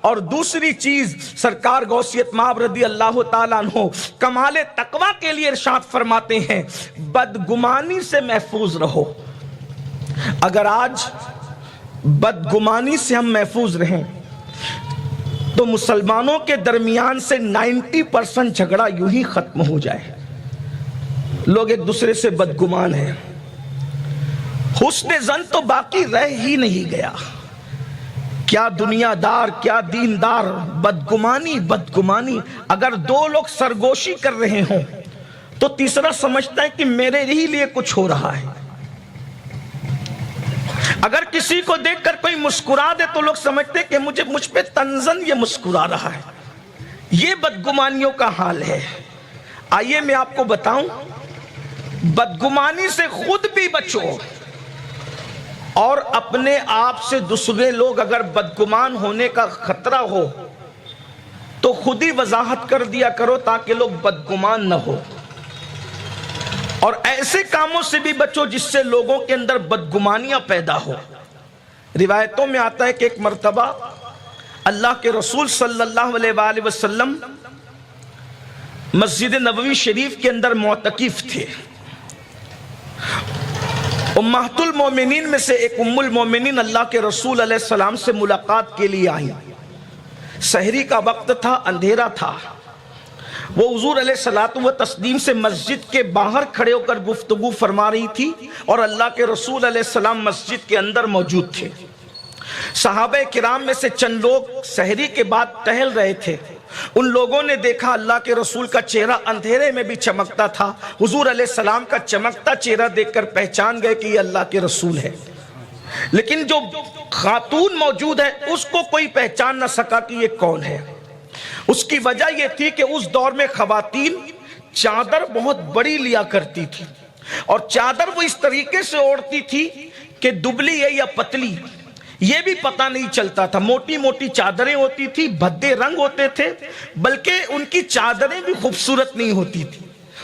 اور دوسری چیز سرکار غوثیت مآب رضی اللہ تعالیٰ عنہ کمال تقوی کے لیے ارشاد فرماتے ہیں بدگمانی سے محفوظ رہو۔ اگر آج بدگمانی سے ہم محفوظ رہیں تو مسلمانوں کے درمیان سے 90% جھگڑا یوں ہی ختم ہو جائے۔ لوگ ایک دوسرے سے بدگمان ہیں، حسن ظن تو باقی رہ ہی نہیں گیا۔ کیا دنیا دار کیا دیندار، بدگمانی بدگمانی۔ اگر دو لوگ سرگوشی کر رہے ہوں تو تیسرا سمجھتا ہے کہ میرے ہی لیے کچھ ہو رہا ہے۔ اگر کسی کو دیکھ کر کوئی مسکرا دے تو لوگ سمجھتے ہیں کہ مجھ پہ تنزن یہ مسکرا رہا ہے۔ یہ بدگمانیوں کا حال ہے۔ آئیے میں آپ کو بتاؤں، بدگمانی سے خود بھی بچو اور اپنے آپ سے دوسرے لوگ اگر بدگمان ہونے کا خطرہ ہو تو خود ہی وضاحت کر دیا کرو تاکہ لوگ بدگمان نہ ہو۔ اور ایسے کاموں سے بھی بچو جس سے لوگوں کے اندر بدگمانیاں پیدا ہو۔ روایتوں میں آتا ہے کہ ایک مرتبہ اللہ کے رسول صلی اللہ علیہ وآلہ وسلم مسجد نبوی شریف کے اندر معتکف تھے۔ امہات المومنین میں سے ایک ام المومنین اللہ کے رسول علیہ السلام سے ملاقات کے لیے آئیں۔ سحری کا وقت تھا، اندھیرا تھا۔ وہ حضور علیہ الصلوۃ والتسلیم سے مسجد کے باہر کھڑے ہو کر گفتگو فرما رہی تھی اور اللہ کے رسول علیہ السلام مسجد کے اندر موجود تھے۔ صحابہ کرام میں سے چند لوگ سحری کے بعد ٹہل رہے تھے۔ ان لوگوں نے دیکھا اللہ کے رسول کا چہرہ اندھیرے میں بھی چمکتا تھا۔ حضور علیہ السلام کا چمکتا چہرہ دیکھ کر پہچان گئے کہ یہ اللہ کے رسول ہے، لیکن جو خاتون موجود ہے اس کو کوئی پہچان نہ سکا کہ یہ کون ہے۔ اس کی وجہ یہ تھی کہ اس دور میں خواتین چادر بہت بڑی لیا کرتی تھی، اور چادر وہ اس طریقے سے اوڑھتی تھی کہ دبلی ہے یا پتلی یہ بھی پتہ نہیں چلتا تھا۔ موٹی موٹی چادریں ہوتی تھی، بھدے رنگ ہوتے تھے، بلکہ ان کی چادریں بھی خوبصورت نہیں ہوتی تھی۔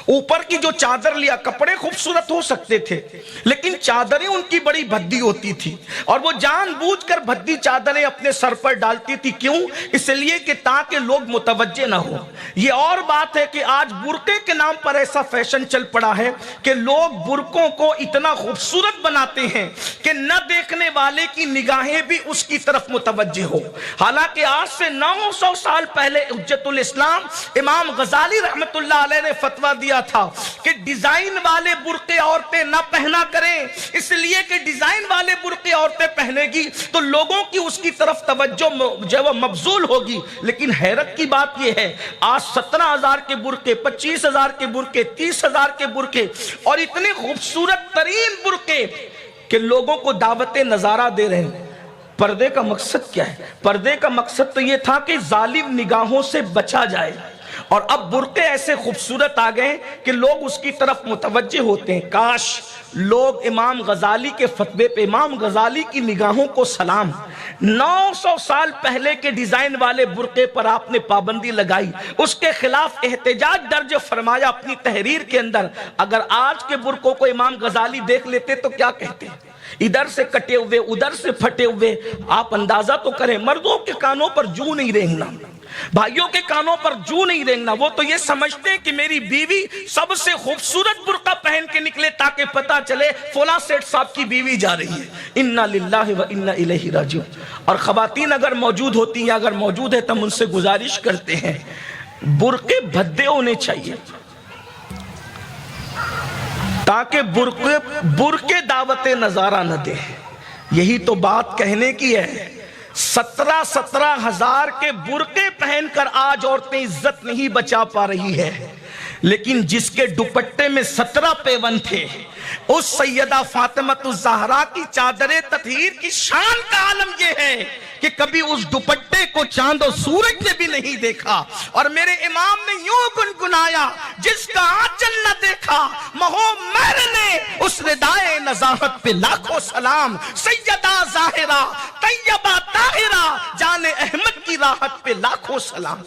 اوپر کی جو چادر لیا، کپڑے خوبصورت ہو سکتے تھے لیکن چادریں ان کی بڑی بھدی ہوتی تھی، اور وہ جان بوجھ کر بھدی چادریں اپنے سر پر ڈالتی تھی۔ کیوں؟ اس لیے کہ تاکہ لوگ متوجہ نہ ہو۔ یہ اور بات ہے کہ آج برقعے کے نام پر ایسا فیشن چل پڑا ہے کہ لوگ برقعوں کو اتنا خوبصورت بناتے ہیں کہ نہ دیکھنے والے کی نگاہیں بھی اس کی طرف متوجہ ہو۔ حالانکہ آج سے 900 سال پہلے حجت الاسلام امام غزالی رحمت اللہ علیہ نے فتویٰ دیا تھا کہ ڈیزائن والے برقعے عورتیں نہ پہنا کریں، اس لیے کہ ڈیزائن والے برقعے عورتیں پہنے گی تو لوگوں کی اس کی طرف توجہ جو وہ مبذول ہوگی۔ لیکن حیرت کی بات یہ ہے آج 17,000 کے برقعے، 25,000 کے برقعے، 30,000 کے برقعے، اور اتنے خوبصورت ترین برقعے کہ لوگوں کو دعوت نظارہ دے رہے ہیں۔ پردے کا مقصد کیا ہے؟ پردے کا مقصد تو یہ تھا کہ ظالم نگاہوں سے بچا جائے، اور اب برقعے ایسے خوبصورت آ گئے کہ لوگ اس کی طرف متوجہ ہوتے ہیں۔ کاش لوگ امام غزالی کے فتوے پہ، امام غزالی کی نگاہوں کو سلام، 900 سال پہلے کے ڈیزائن والے برقعے پر آپ نے پابندی لگائی، اس کے خلاف احتجاج درج فرمایا اپنی تحریر کے اندر۔ اگر آج کے برقعوں کو امام غزالی دیکھ لیتے تو کیا کہتے ہیں؟ ادھر سے کٹے ہوئے، ادھر سے پھٹے ہوئے۔ آپ اندازہ تو کریں، مردوں کے کانوں پر جو نہیں رینگنا، بھائیوں کے کانوں پر جو نہیں رینگنا۔ وہ تو یہ سمجھتے ہیں کہ میری بیوی سب سے خوبصورت برقع پہن کے نکلے تاکہ پتہ چلے فلاں سیٹ صاحب کی بیوی جا رہی ہے۔ انا للہ و انا الیہ راجعون۔ اور خواتین اگر موجود ہوتی ہیں، اگر موجود ہے تو ہم ان سے گزارش کرتے ہیں برقعے بھدے ہونے چاہیے تاکہ برقعے دعوت نظارہ نہ دے۔ یہی تو بات کہنے کی ہے۔ 17 ہزار کے برقعے پہن کر آج عورتیں عزت نہیں بچا پا رہی ہے، لیکن جس کے دوپٹے میں 17 پیون تھے، اس سیدہ فاطمۃ الزہرا کی چادر تطہیر کی شان کا عالم یہ ہے کہ کبھی اس دوپٹے کو چاند و سورج نے بھی نہیں دیکھا۔ اور میرے امام نے یوں گنگنایا، جس کا آنچل نہ دیکھا مہو مہر نے، اس ردائے نزاہت پہ لاکھوں سلام۔ سیدہ ظاہرہ طیبہ طاہرہ جان احمد کی راحت پہ لاکھوں سلام۔